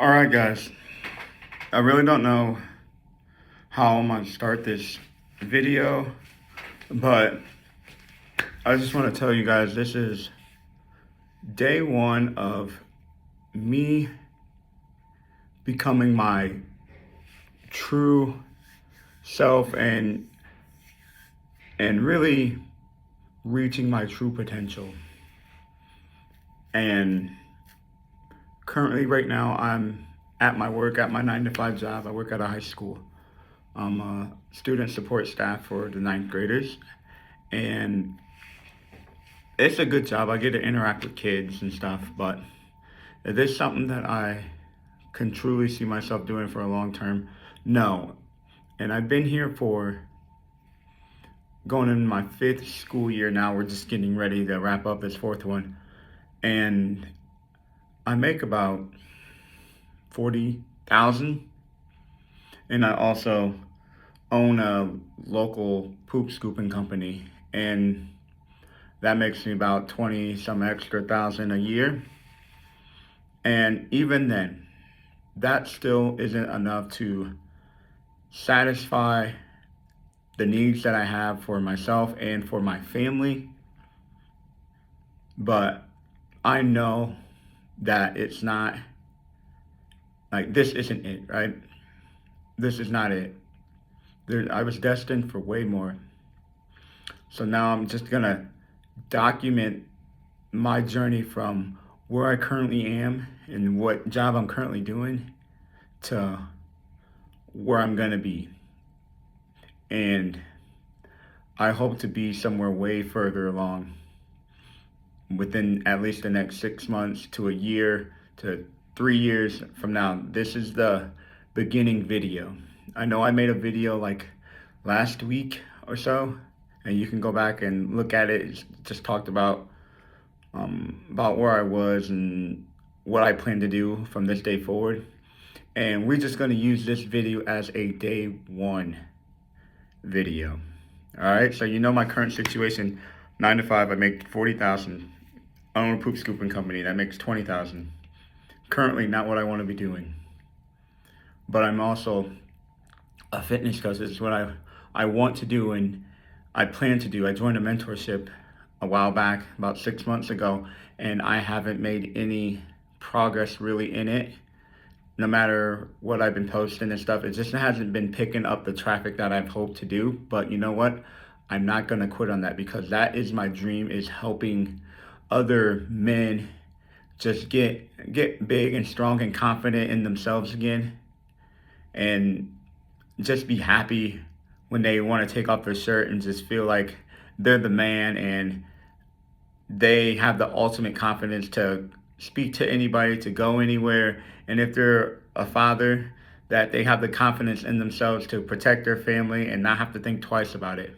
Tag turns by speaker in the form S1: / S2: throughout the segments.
S1: All right, guys. I really don't know how I'm gonna start this video, but I just want to tell you guys this is day one of me becoming my true self and really reaching my true potential. And currently, right now, I'm at my work, at my 9 to 5 job. I work at a high school. I'm a student support staff for the ninth graders, and it's a good job. I get to interact with kids and stuff, but is this something that I can truly see myself doing for a long term? No. And I've been here for going in my fifth school year now. We're just getting ready to wrap up this fourth one. And I make about 40,000. And I also own a local poop scooping company. And that makes me about 20 some extra thousand a year. And even then, that still isn't enough to satisfy the needs that I have for myself and for my family. But I know that it's not like this isn't it, right? This is not it. I was destined for way more. So now I'm just gonna document my journey from where I currently am and what job I'm currently doing to where I'm gonna be. And I hope to be somewhere way further along within at least the next 6 months to a year to 3 years from now. This is the beginning video. I know I made a video like last week or so, and you can go back and look at it. It just talked about where I was and what I plan to do from this day forward. And we're just gonna use this video as a day one video. All right, so you know my current situation, 9 to 5, I make 40,000. I own a poop scooping company that makes 20,000. Currently not what I want to be doing. But I'm also a fitness coach. This is what I want to do and I plan to do. I joined a mentorship a while back, about 6 months ago, and I haven't made any progress really in it. No matter what I've been posting and stuff, it just hasn't been picking up the traffic that I've hoped to do. But you know what? I'm not gonna quit on that because that is my dream, is helping other men just get big and strong and confident in themselves again, and just be happy when they want to take off their shirt and just feel like they're the man and they have the ultimate confidence to speak to anybody, to go anywhere. And if they're a father, that they have the confidence in themselves to protect their family and not have to think twice about it.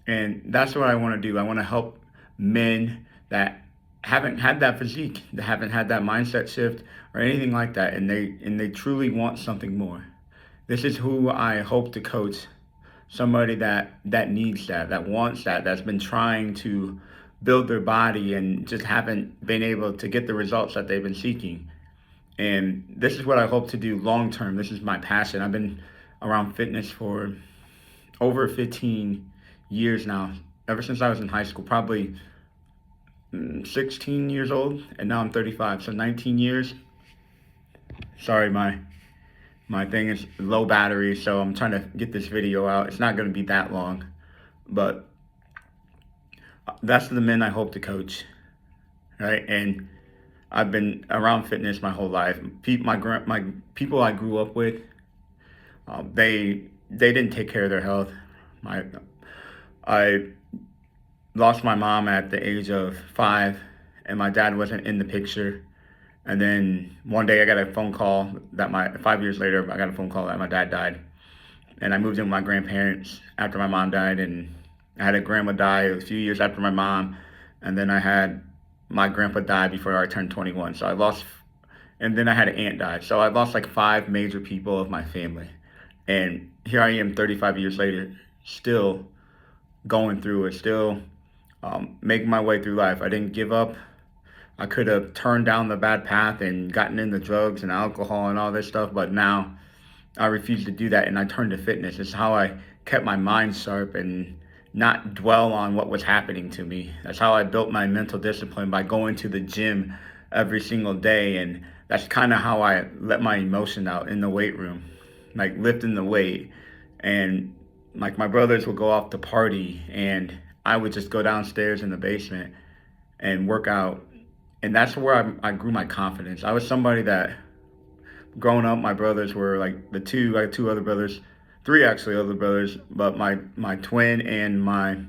S1: And that's what I want to do. I want to help men that haven't had that physique, that haven't had that mindset shift or anything like that, and they truly want something more. This is who I hope to coach. Somebody that needs that wants that's been trying to build their body and just haven't been able to get the results that they've been seeking. And this is what I hope to do long term. This is my passion. I've been around fitness for over 15 years now, ever since I was in high school, probably 16 years old, and now I'm 35, so 19 years. Sorry, my thing is low battery, so I'm trying to get this video out. It's not going to be that long, but that's the men I hope to coach, right? And I've been around fitness my whole life. My people I grew up with, they didn't take care of their health. I lost my mom at the age of 5, and my dad wasn't in the picture. And then one day I got a phone call that 5 years later, I got a phone call that my dad died. And I moved in with my grandparents after my mom died, and I had a grandma die a few years after my mom. And then I had my grandpa die before I turned 21. So I lost, and then I had an aunt die. So I lost like 5 major people of my family. And here I am 35 years later, still going through it, still making my way through life. I didn't give up. I could have turned down the bad path and gotten into drugs and alcohol and all this stuff, but now I refuse to do that and I turned to fitness. It's how I kept my mind sharp and not dwell on what was happening to me. That's how I built my mental discipline, by going to the gym every single day. And that's kind of how I let my emotion out in the weight room, like lifting the weight. And like my brothers would go off to party and I would just go downstairs in the basement and work out. And that's where I grew my confidence. I was somebody that, growing up, my brothers were like I had two other brothers, three actually other brothers, but my twin and my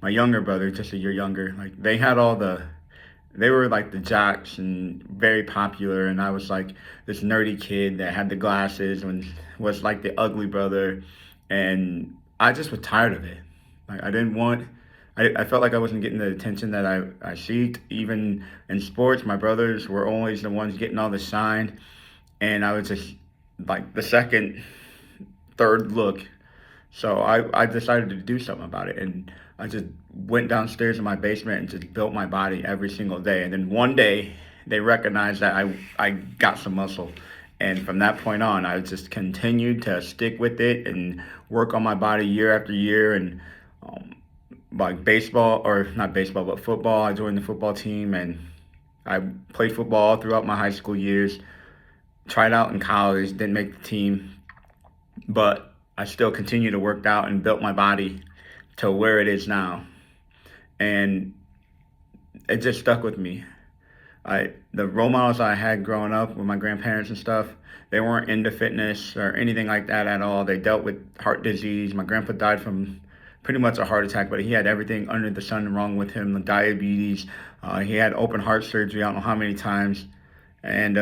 S1: younger brother, just a year younger, like they were like the jocks and very popular, and I was like this nerdy kid that had the glasses and was like the ugly brother, and I just was tired of it. Like I didn't want. I felt like I wasn't getting the attention that I seeked. Even in sports, my brothers were always the ones getting all the shine, and I was just like the second, third look. So I decided to do something about it, and I just went downstairs in my basement and just built my body every single day. And then one day they recognized that I got some muscle. And from that point on, I just continued to stick with it and work on my body year after year. And um, like baseball, or not baseball, but football, I joined the football team and I played football throughout my high school years. Tried out in college, didn't make the team, but I still continued to work out and built my body to where it is now. And it just stuck with me. The role models I had growing up with my grandparents and stuff, they weren't into fitness or anything like that at all. They dealt with heart disease. My grandpa died from pretty much a heart attack, but he had everything under the sun wrong with him, the diabetes. He had open heart surgery, I don't know how many times, and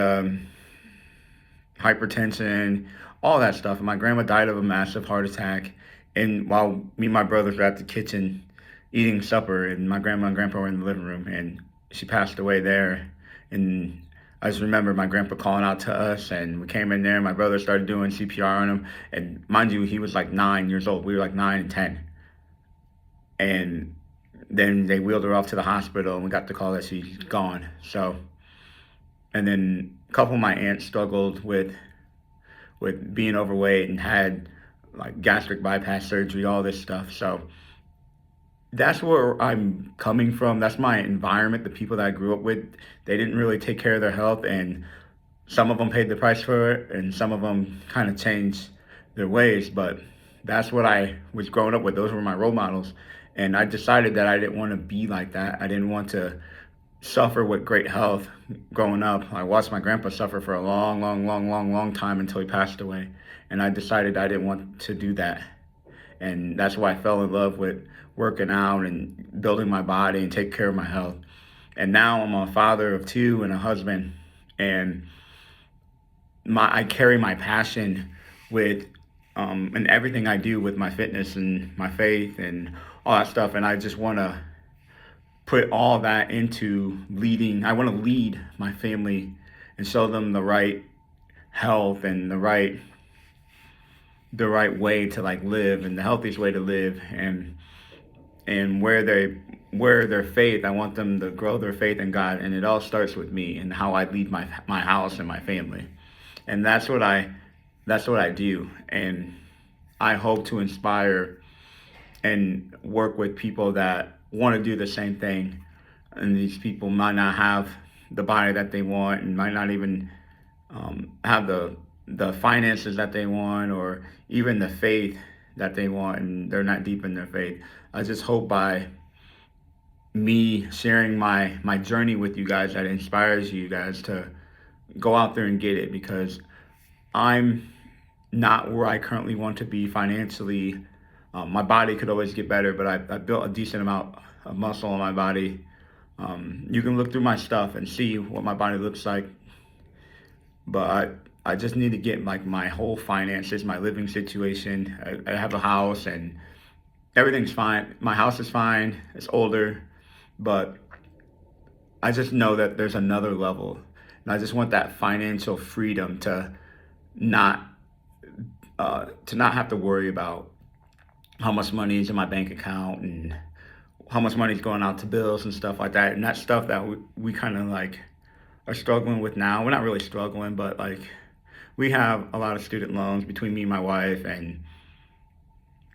S1: hypertension, all that stuff. And my grandma died of a massive heart attack. And while me and my brothers were at the kitchen eating supper, and my grandma and grandpa were in the living room, and she passed away there. And I just remember my grandpa calling out to us, and we came in there. And my brother started doing CPR on him, and mind you, he was like 9 years old. We were like 9 and 10, and then they wheeled her off to the hospital, and we got the call that she's gone. So, and then a couple of my aunts struggled with being overweight and had like gastric bypass surgery, all this stuff. So that's where I'm coming from. That's my environment, the people that I grew up with. They didn't really take care of their health, and some of them paid the price for it, and some of them kind of changed their ways. But that's what I was growing up with. Those were my role models. And I decided that I didn't want to be like that. I didn't want to suffer with great health growing up. I watched my grandpa suffer for a long, long, long, long, long time until he passed away. And I decided I didn't want to do that. And that's why I fell in love with working out and building my body and taking care of my health. And now I'm a father of two and a husband. And I carry my passion with and everything I do with my fitness and my faith and all that stuff. And I just want to put all that into leading. I want to lead my family and show them the right health and the right way to like live, and the healthiest way to live, and where their faith. I want them to grow their faith in God, and it all starts with me and how I lead my house and my family. And that's what I do. And I hope to inspire and work with people that want to do the same thing. And these people might not have the body that they want, and might not even have the finances that they want, or even the faith that they want, and they're not deep in their faith. I just hope by me sharing my journey with you guys, that inspires you guys to go out there and get it, because I'm not where I currently want to be financially. My body could always get better, but I built a decent amount of muscle on my body. You can look through my stuff and see what my body looks like, but I just need to get like my whole finances, my living situation. I have a house and everything's fine. My house is fine. It's older, but I just know that there's another level, and I just want that financial freedom not to not have to worry about how much money is in my bank account and how much money's going out to bills and stuff like that. And that's stuff that we kind of like are struggling with now. We're not really struggling, but like we have a lot of student loans between me and my wife, and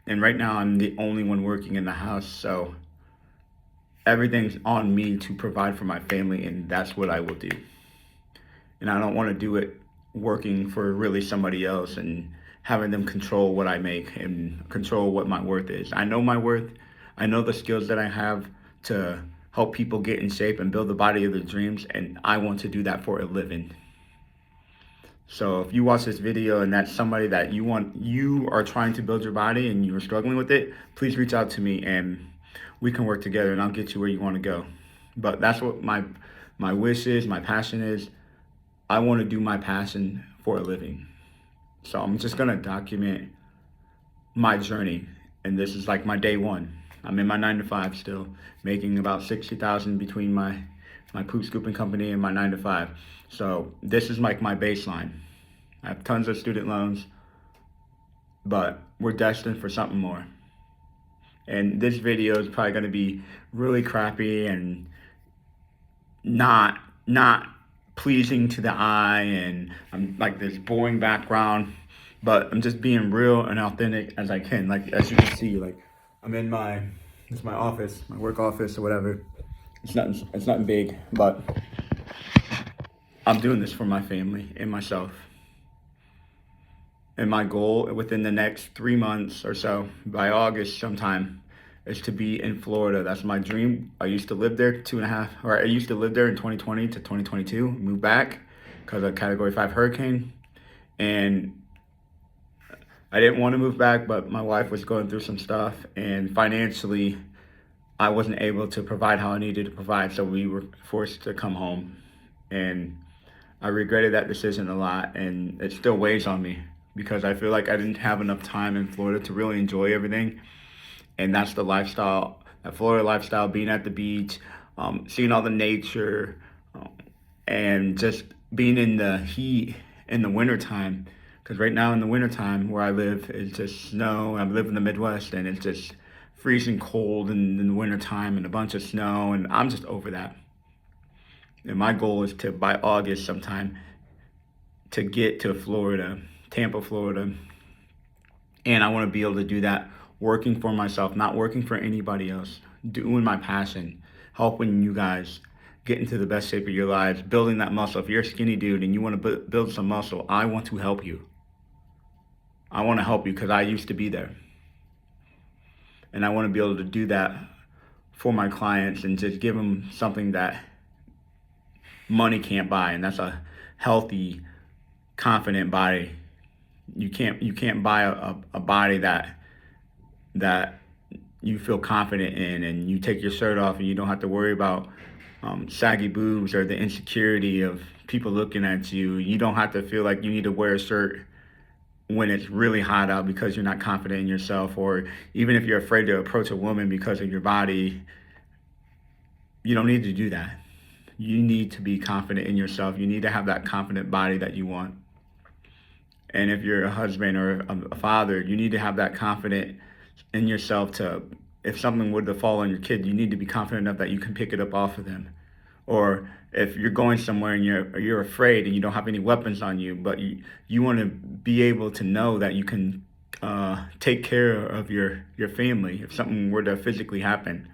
S1: right now I'm the only one working in the house, so everything's on me to provide for my family, and that's what I will do. And I don't want to do it working for really somebody else and having them control what I make and control what my worth is. I know my worth. I know the skills that I have to help people get in shape and build the body of their dreams, and I want to do that for a living. So if you watch this video and that's somebody that you are trying to build your body and you're struggling with it, please reach out to me and we can work together and I'll get you where you want to go. But that's what my wish is, my passion is. I want to do my passion for a living. So I'm just going to document my journey. And this is like my day one. I'm in my 9 to 5 still, making about 60,000 between my poop scooping company and my 9 to 5. So this is like my baseline. I have tons of student loans, but we're destined for something more. And this video is probably going to be really crappy and not pleasing to the eye, and I'm like this boring background, but I'm just being real and authentic as I can. Like as you can see, like I'm in it's my office, my work office or whatever. It's nothing big, but I'm doing this for my family and myself. And my goal within the next 3 months or so, by August sometime, is to be in Florida. That's my dream. I used to live there I used to live there in 2020 to 2022, moved back because of Category 5 hurricane. And I didn't want to move back, but my wife was going through some stuff, and financially, I wasn't able to provide how I needed to provide, so we were forced to come home. And I regretted that decision a lot, and it still weighs on me because I feel like I didn't have enough time in Florida to really enjoy everything. And that's the lifestyle, that Florida lifestyle, being at the beach, seeing all the nature, and just being in the heat in the wintertime. Because right now in the wintertime where I live, it's just snow. I live in the Midwest, and it's just freezing cold in the wintertime and a bunch of snow, and I'm just over that. And my goal is to, by August sometime, to get to Florida, Tampa, Florida. And I want to be able to do that working for myself, not working for anybody else, doing my passion, helping you guys get into the best shape of your lives, building that muscle. If you're a skinny dude and you want to build some muscle, I want to help you. I want to help you because I used to be there. And I want to be able to do that for my clients and just give them something that money can't buy, and that's a healthy, confident body. You can't buy a body that you feel confident in, and you take your shirt off and you don't have to worry about saggy boobs or the insecurity of people looking at you. You don't have to feel like you need to wear a shirt when it's really hot out because you're not confident in yourself, or even if you're afraid to approach a woman because of your body. You don't need to do that. You need to be confident in yourself. You need to have that confident body that you want. And if you're a husband or a father, you need to have that confidence in yourself to, if something were to fall on your kid, you need to be confident enough that you can pick it up off of them. Or if you're going somewhere and you're afraid and you don't have any weapons on you, but you want to be able to know that you can take care of your family if something were to physically happen.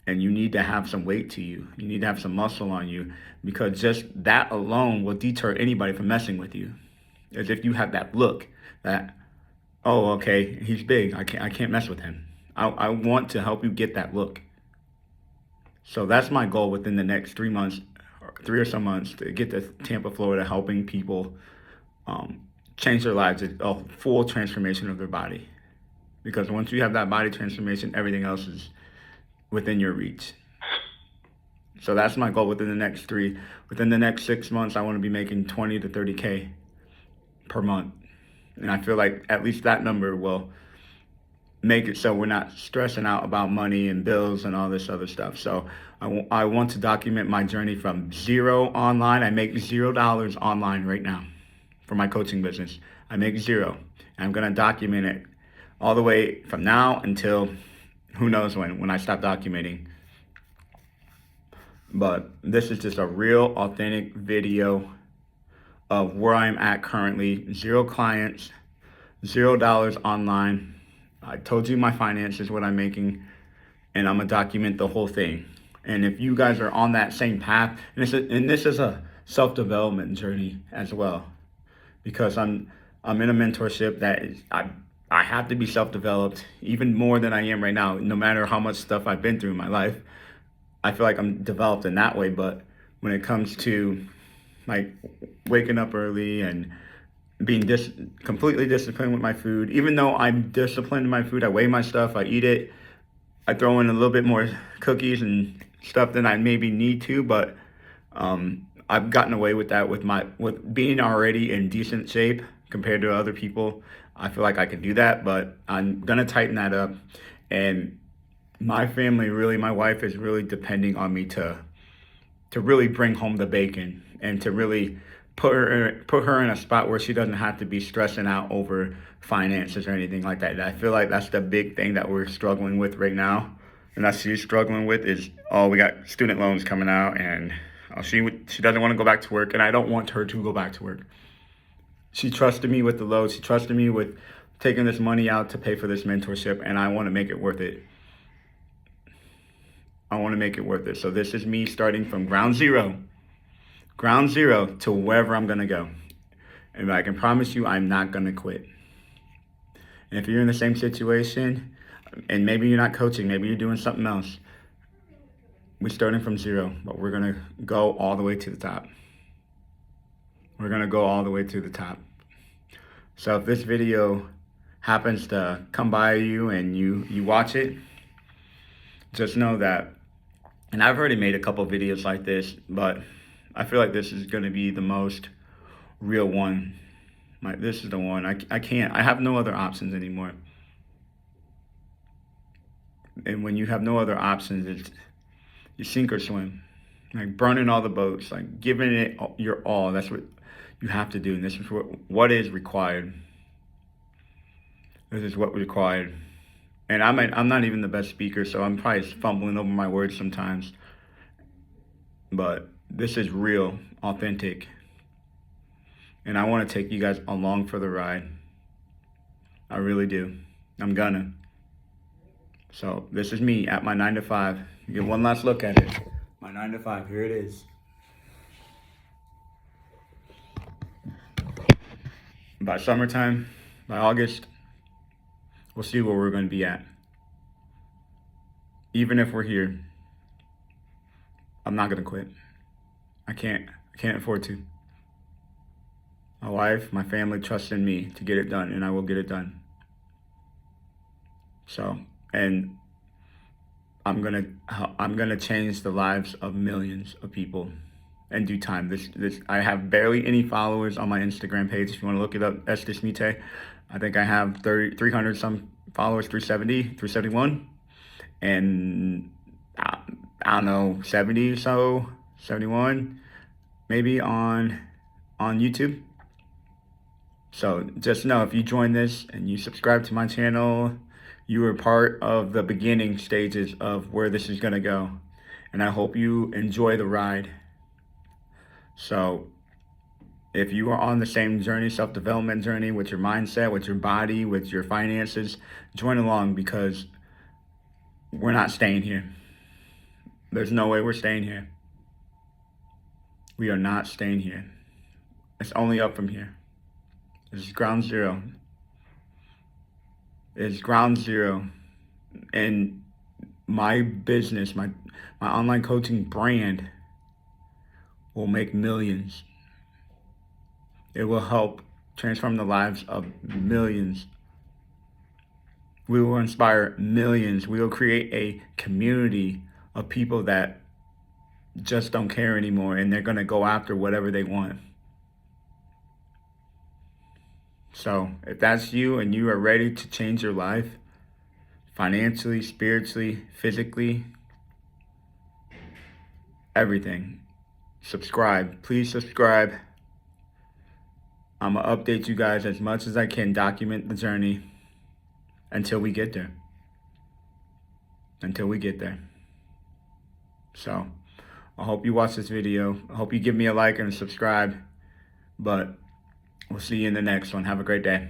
S1: And you need to have some weight to you. You need to have some muscle on you, because just that alone will deter anybody from messing with you. As if you have that look that, oh, okay, he's big, I can't mess with him. I want to help you get that look. So that's my goal within the next 3 months, or 3 or so months, to get to Tampa, Florida, helping people change their lives, a full transformation of their body. Because once you have that body transformation, everything else is within your reach. So that's my goal within the next 6 months. I want to be making 20 to 30K per month. And I feel like at least that number will make it so we're not stressing out about money and bills and all this other stuff. So I want to document my journey from zero online. I make $0 online right now for my coaching business. I make zero. And I'm going to document it all the way from now until who knows when I stop documenting. But this is just a real authentic video of where I'm at currently. 0 clients, $0 online. I told you my finances, what I'm making, and I'm gonna document the whole thing. And if you guys are on that same path, and this is a self-development journey as well, because I'm in a mentorship that is, I have to be self-developed even more than I am right now. No matter how much stuff I've been through in my life, I feel like I'm developed in that way. But when it comes to like waking up early and being completely disciplined with my food, even though I'm disciplined in my food, I weigh my stuff, I eat it, I throw in a little bit more cookies and stuff than I maybe need to, but I've gotten away with that with being already in decent shape compared to other people. I feel like I could do that, but I'm gonna tighten that up. And my family, really, my wife is really depending on me to really bring home the bacon and to really put her in a spot where she doesn't have to be stressing out over finances or anything like that. I feel like that's the big thing that we're struggling with right now, and that she's struggling with is, oh, we got student loans coming out, and she doesn't want to go back to work, and I don't want her to go back to work. She trusted me with the load. She trusted me with taking this money out to pay for this mentorship, and I want to make it worth it. I want to make it worth it. So this is me starting from ground zero to wherever I'm going to go. And I can promise you, I'm not going to quit. And if you're in the same situation, and maybe you're not coaching, maybe you're doing something else, we're starting from 0, but we're going to go all the way to the top. We're going to go all the way to the top. So if this video happens to come by you and you watch it, just know that, and I've already made a couple videos like this, but I feel like this is going to be the most real one. This is the one. I have no other options anymore. And when you have no other options, it's you sink or swim. Like burning all the boats, like giving it your all. That's what you have to do. And this is what is required. This is what required. And I'm not even the best speaker, so I'm probably fumbling over my words sometimes. But this is real, authentic. And I want to take you guys along for the ride. I really do. I'm gonna. So this is me at my 9 to 5. Get one last look at it. My 9 to 5, here it is. By summertime, by August, we'll see where we're going to be at. Even if we're here, I'm not going to quit. I can't afford to. My wife, my family trust in me to get it done, and I will get it done. So, and I'm gonna change the lives of millions of people in due time. I have barely any followers on my Instagram page. If you want to look it up, Estes Mite. I think I have 300 some followers, 371, and I don't know, 70 or so, 71, maybe on YouTube. So just know, if you join this and you subscribe to my channel, you are part of the beginning stages of where this is going to go. And I hope you enjoy the ride. So if you are on the same journey, self-development journey, with your mindset, with your body, with your finances, join along, because we're not staying here. There's no way we're staying here. We are not staying here. It's only up from here. This is ground zero. It's ground zero. And my business, my online coaching brand will make millions. It will help transform the lives of millions. We will inspire millions. We will create a community of people that just don't care anymore, and they're going to go after whatever they want. So if that's you and you are ready to change your life, financially, spiritually, physically, everything, subscribe. Please subscribe. I'm going to update you guys as much as I can, document the journey until we get there. until we get there. So I hope you watch this video. I hope you give me a like and subscribe. But we'll see you in the next one. Have a great day.